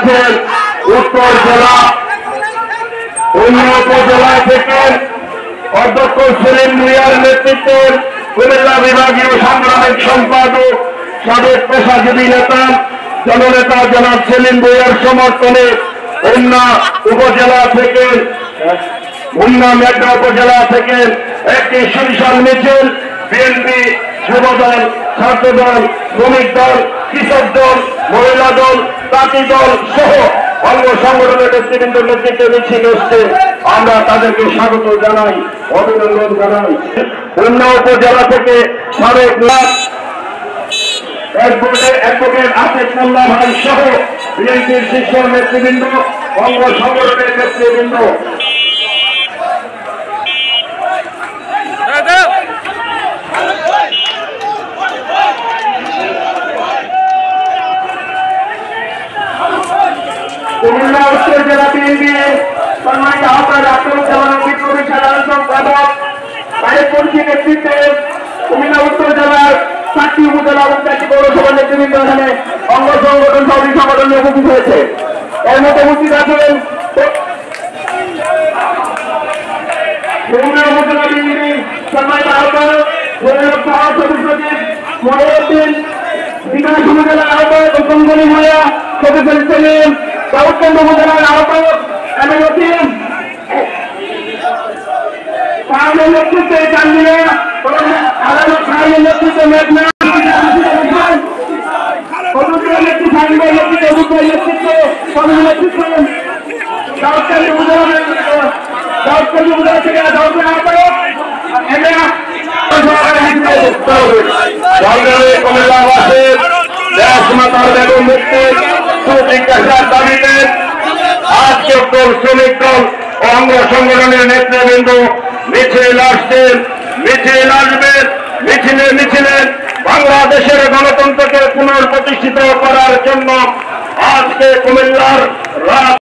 আছেন উত্তর জেলা উপজেলা থেকে অধ্যক্ষ সেলিম ভূঁইয়ার নেতৃত্বে কুমিল্লা বিভাগীয় সাংগঠনিক সম্পাদক সাবেক পেশাজীবী নেতা জননেতা জনাব সেলিম ভূঁইয়ার সমর্থনে খুলনা উপজেলা থেকে খুলনা মেঘনা উপজেলা থেকে একটি সুবিশাল মিছিল বিএনপি যুবদল ছাত্রদল শ্রমিক দল কৃষক দল মহিলা দল তাঁতি দল সহ অঙ্গ সংগঠনের নেতৃবৃন্দ নেতৃত্বে মিছিল এসছে। আমরা তাদেরকে স্বাগত জানাই, অভিনন্দন জানাই। খুলনা উপজেলা থেকে সাবেক অ্যাডভোকেট আসিফ মোল্লা ভাই সহ বিএনপির শীর্ষ নেতৃবৃন্দ অঙ্গ সংগঠনের নেতৃবৃন্দ কুমিল্লা উত্তর জেলা বিএনপি সম্মানিত আহ্বায়ক আক্রমণ বিপ্লবী সাধারণ সম্পাদক তারেকুলসির নেতৃত্বে কুমিল্লা উত্তর জেলার 4টি উপজেলা এবং 4টি পৌরসভার নেতৃবৃন্দ এখানে অঙ্গ সংগঠন সহযোগী সংগঠন নিয়ে উপস্থিত হয়েছে। এর মধ্যে উপস্থিত আছেন কুমিল্লা উপজেলা বিএনপি সম্মানিত আহ্বায়ক সচিব মহিউদ্দিন, বিকাশ উপজেলার আহ্বায়ক কঙ্গনি ভূঁইয়া, শফিকুল সেলিম, দাউদকান্দি উপজেলার আহ্বায়ক এমএ ওসিম, পাহাড়ের নেতৃত্বে চান্দিনা, খালের নেতৃত্বে মেঘনা, দাউদকান্দি উপজেলা থেকে দাউদের আহ্বায়ক কুমিল্লাবাসীর দেশমাতার বেগম মুক্তির সুজিজ্ঞাসার দাবিতে আজকে শ্রমিক দল ও অঙ্গ সংগঠনের নেতৃবৃন্দ মিছিল আসছেন, মিছিল আসবেন। মিছিলে বাংলাদেশের গণতন্ত্রকে পুনঃপ্রতিষ্ঠিত করার জন্য আজকে কুমিল্লার